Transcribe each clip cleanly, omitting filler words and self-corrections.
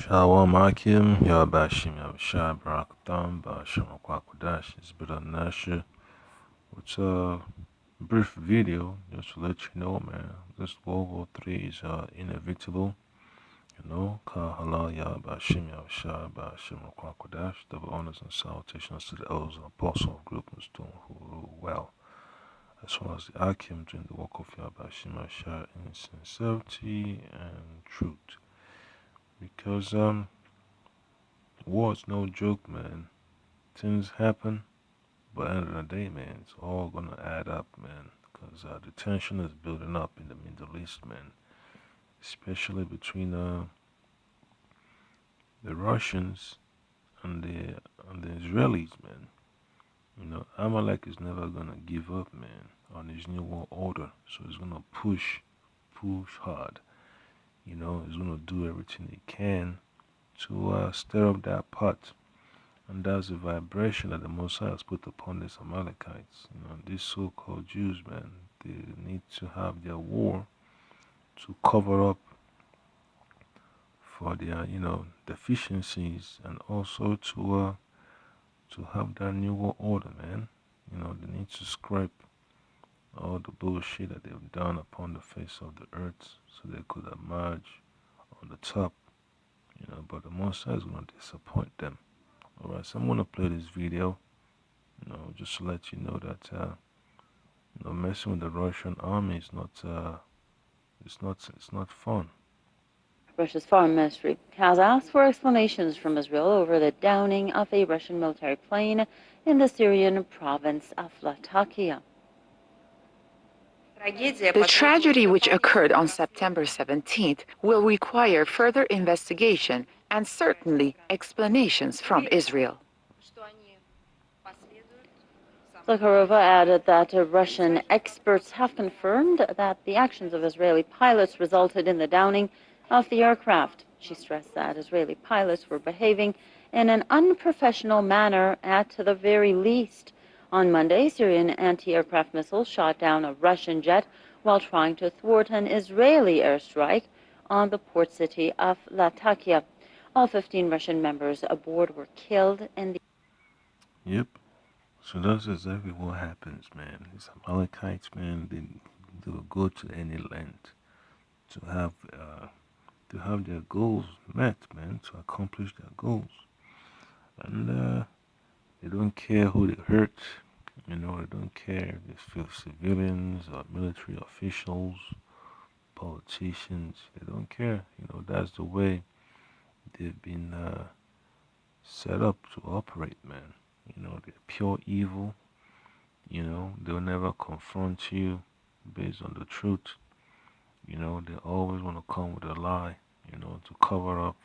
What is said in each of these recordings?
Shalom Akim, Yabashim Yabashai Barakatam, Bashim Kwakwadash, it's been a Nasha. It's a brief video just to let you know, man. This World War III is inevitable. Kahala Yabashim Yabashai Bashim Kwakwadash, double honors and salutations to the elders and apostles of group and stone who rule well, as well as the Akim doing the work of Yabashim Yabashai in sincerity and truth. Because war's no joke, man. Things happen, but at the end of the day, man, it's all gonna add up, man. Because the tension is building up in the Middle East, man. Especially between the Russians and the Israelis, man. Amalek is never gonna give up, man, on his new world order. So he's gonna push hard. He's gonna do everything he can to stir up that pot. And that's the vibration that the Messiah has put upon these Amalekites. These so-called Jews, man, they need to have their war to cover up for their, deficiencies, and also to have that new world order, man. They need to scrape all the bullshit that they've done upon the face of the earth so they could emerge on the top. But the Messiah is going to disappoint them. Alright, so I'm going to play this video, just to let you know that, messing with the Russian army is not, it's not fun. Russia's foreign ministry has asked for explanations from Israel over the downing of a Russian military plane in the Syrian province of Latakia. The tragedy which occurred on September 17th will require further investigation and certainly explanations from Israel. Zakharova added that Russian experts have confirmed that the actions of Israeli pilots resulted in the downing of the aircraft. She stressed that Israeli pilots were behaving in an unprofessional manner at the very least. On Monday, Syrian anti-aircraft missiles shot down a Russian jet while trying to thwart an Israeli airstrike on the port city of Latakia. All 15 Russian members aboard were killed in the... Yep. So that's exactly what happens, man. These Amalekites, man, they will go to any length to have their goals met, man, to accomplish their goals. And they don't care who they hurt. They don't care if it's civilians or military officials, politicians. They don't care. That's the way they've been set up to operate, man. They're pure evil. They'll never confront you based on the truth. They always want to come with a lie, to cover up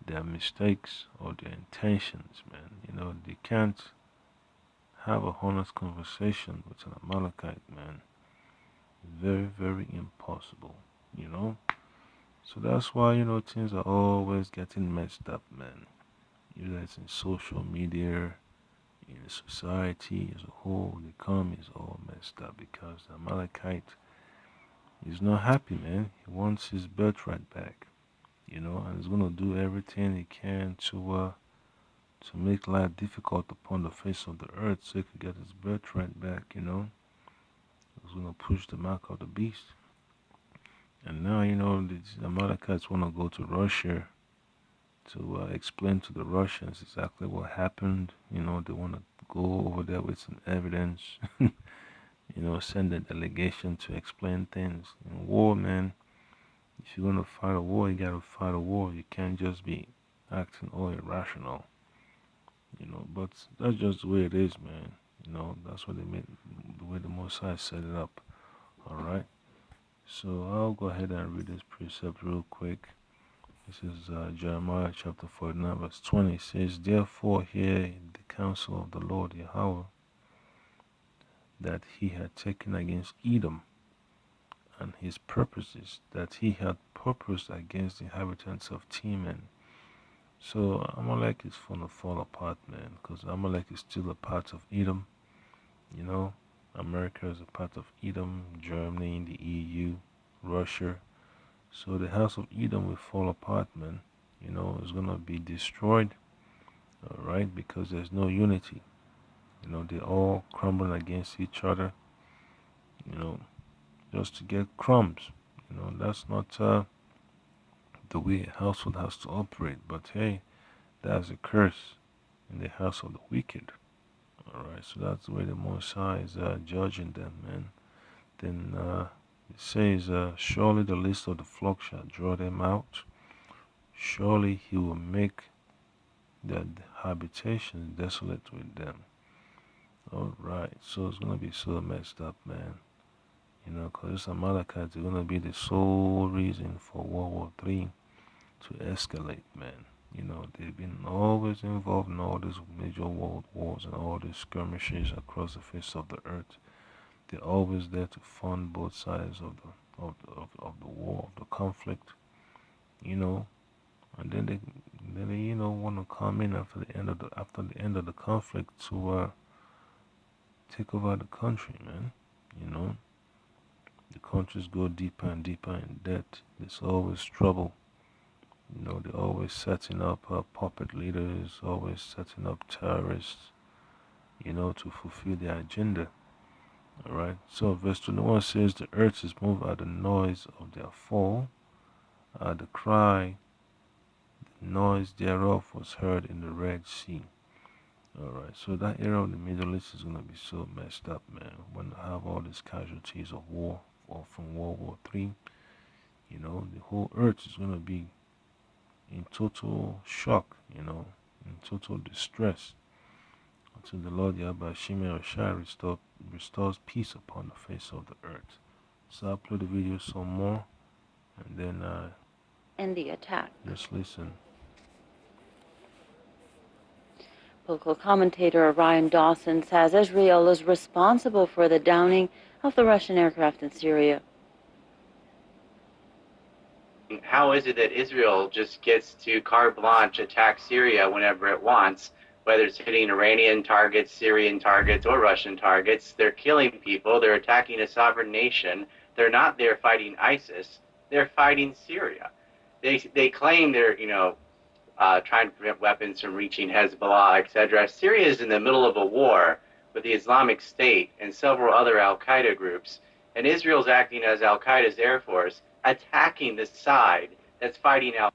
their mistakes or their intentions, man. They can't have a honest conversation with an Amalekite, man. Very, very impossible, you know. So that's why, things are always getting messed up, man. Either it's in social media, in society as a whole, the economy is all messed up because the Amalekite is not happy, man. He wants his birthright back, and he's gonna do everything he can to make life difficult upon the face of the earth so he could get his birthright back. He's gonna push the mark of the beast. And now, the Amalekites want to go to Russia to explain to the Russians exactly what happened. They want to go over there with some evidence, send a delegation to explain things. In war, man, if you're going to fight a war, you got to fight a war. You can't just be acting all irrational, but that's just the way it is, man. That's what they made, the way the Mosai set it up. All right. So I'll go ahead and read this precept real quick. This is Jeremiah chapter 49, verse 20. It says, "Therefore hear the counsel of the Lord Yahweh that he had taken against Edom, and his purposes that he had purposed against the inhabitants of Teman." So Amalek is going to fall apart, man, because Amalek is still a part of Edom. America is a part of Edom, Germany, the EU, Russia. So the house of Edom will fall apart, man. is gonna be destroyed, all right, because there's no unity. They all crumbling against each other, you know, just to get crumbs. That's not the way a household has to operate. But hey, that's a curse in the house of the wicked. All right, so that's the way the Most High is judging them, man. Then it says, surely the list of the flock shall draw them out. Surely he will make their habitation desolate with them. All right, so it's gonna be so messed up, man. Because this Amalekites are gonna be the sole reason for World War III to escalate, man. They've been always involved in all these major world wars and all these skirmishes across the face of the earth. They're always there to fund both sides of the war, of the conflict, you know, and then they want to come in after the end of the conflict to take over the country, man. You know, the countries go deeper and deeper in debt. There's always trouble. They're always setting up puppet leaders, always setting up terrorists, to fulfill their agenda. All right. So verse 21 says, "The earth is moved at the noise of their fall. The cry, the noise thereof was heard in the Red Sea." All right. So that era of the Middle East is gonna be so messed up, man. When they have all these casualties of war, or from World War III, the whole earth is gonna be in total shock, in total distress, until the Lord Yahweh Shimei Oshai restores peace upon the face of the earth. So I'll play the video some more, and then And the attack. just listen. Political commentator Ryan Dawson says Israel is responsible for the downing of the Russian aircraft in Syria. How is it that Israel just gets to carte blanche attack Syria whenever it wants, whether it's hitting Iranian targets, Syrian targets, or Russian targets? They're killing people. They're attacking a sovereign nation. They're not there fighting ISIS. They're fighting Syria. They claim they're trying to prevent weapons from reaching Hezbollah, etc. Syria is in the middle of a war with the Islamic State and several other Al Qaeda groups, and Israel's acting as Al Qaeda's air force, attacking the side that's fighting Al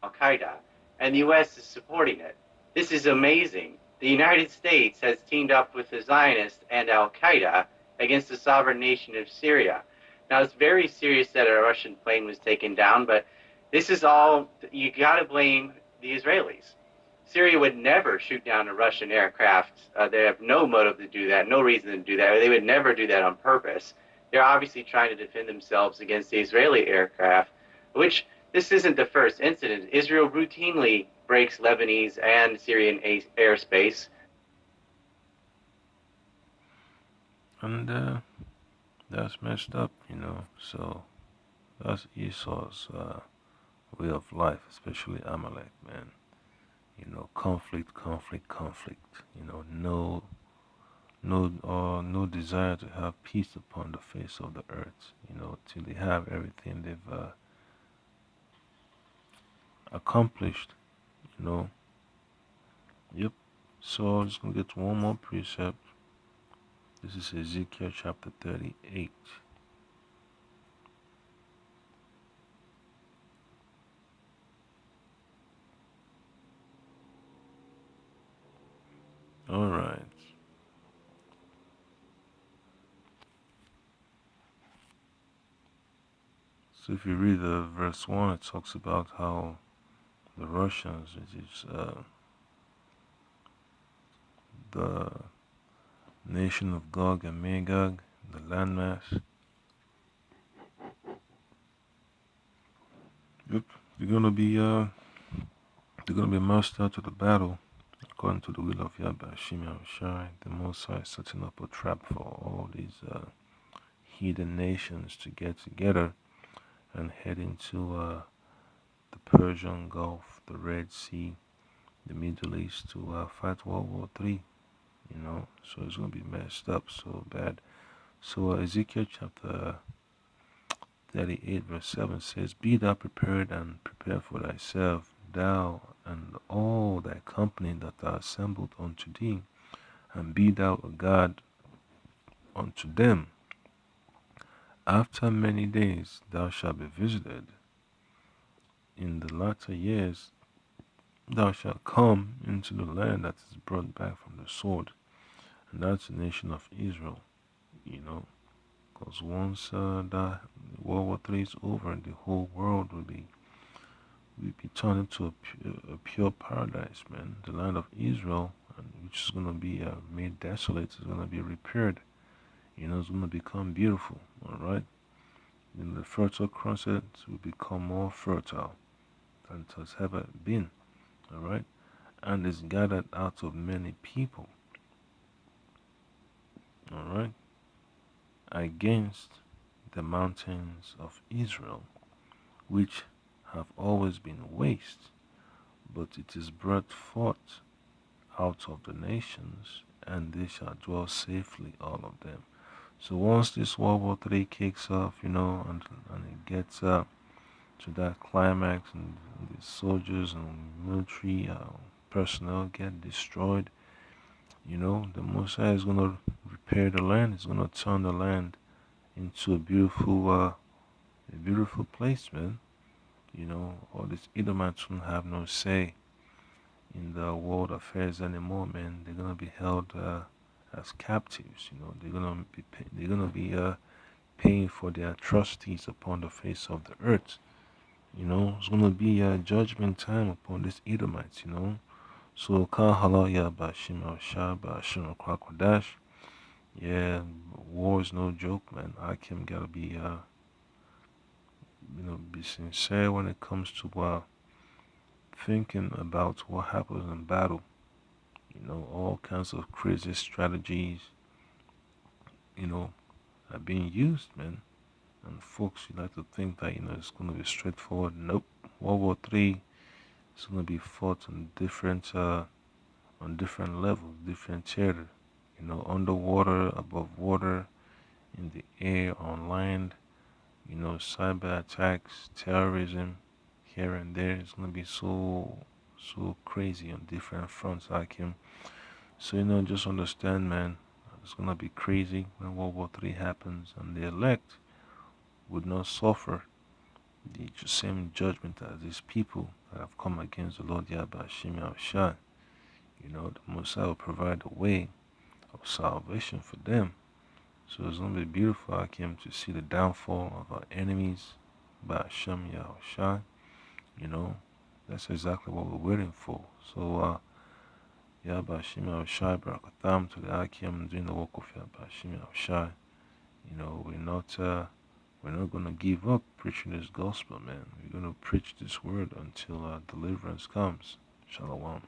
Qaeda, and the U.S. is supporting it. This is amazing. The United States has teamed up with the Zionists and Al Qaeda against the sovereign nation of Syria. Now, it's very serious that a Russian plane was taken down, but this is all, you got to blame the Israelis. Syria would never shoot down a Russian aircraft. They have no motive to do that, no reason to do that. They would never do that on purpose. They're obviously trying to defend themselves against the Israeli aircraft, which this isn't the first incident. Israel routinely breaks Lebanese and Syrian airspace. And that's messed up, So that's Esau's way of life, especially Amalek, man. Conflict, conflict, conflict. No desire to have peace upon the face of the earth. Till they have everything they've accomplished. You know. Yep. So I'm just gonna get to one more precept. This is Ezekiel chapter 38. All right. So if you read the verse 1, it talks about how the Russians, which is the nation of Gog and Magog, the landmass, yep, they're gonna be uh, they're gonna be marched out to the battle according to the will of Yahweh Shimei Shai. The Most High is setting up a trap for all these heathen nations to get together and head into the Persian Gulf, the Red Sea, the Middle East to fight World War III. So it's gonna be messed up so bad. So Ezekiel chapter 38 verse 7 says, "Be thou prepared and prepare for thyself. thou and all thy company that are assembled unto thee, and be thou a God unto them. After many days thou shalt be visited. In the latter years thou shalt come into the land that is brought back from the sword, and that's the nation of Israel, you know. Because once that World War III is over, the whole world will be turned into a pure paradise, man. The land of Israel, and which is going to be made desolate, is going to be repaired. You know, it's going to become beautiful, all right? And the fertile crescent will become more fertile than it has ever been, all right? And is gathered out of many people, all right, against the mountains of Israel, which have always been waste, but it is brought forth out of the nations, and they shall dwell safely, all of them. So once this World War III kicks off, you know, and it gets to that climax, and the soldiers and military personnel get destroyed, you know, the Messiah is going to repair the land. It's going to turn the land into a beautiful place, man. You know, all these Edomites won't have no say in the world affairs anymore, man. They're gonna be held as captives. You know, they're gonna be paying for their atrocities upon the face of the earth. You know, it's gonna be a judgment time upon these Edomites. You know, so Kahala ya Bashim al Shah Bashim Kwakwadash. Yeah, war is no joke, man. Hakim gotta be be sincere when it comes to thinking about what happens in battle. You know, all kinds of crazy strategies, you know, are being used, man. And folks, you like to think that, it's going to be straightforward. Nope. World War III is going to be fought on different levels, different theater. You know, underwater, above water, in the air, on land. You know, cyber attacks, terrorism, here and there. It's going to be so crazy on different fronts. Like him. So, just understand, man, it's gonna be crazy when World War III happens, and the elect would not suffer the same judgment as these people that have come against the Lord Yahweh Hashem Yahushua. The Messiah will provide a way of salvation for them. So it's gonna be beautiful, Hakim, to see the downfall of our enemies by Hashem Yahushua. You know, that's exactly what we're waiting for. So, Yahweh Shai Barakatam to the Akim doing the work of Yahweh Shai. We're not gonna give up preaching this gospel, man. We're gonna preach this word until deliverance comes. Shalom.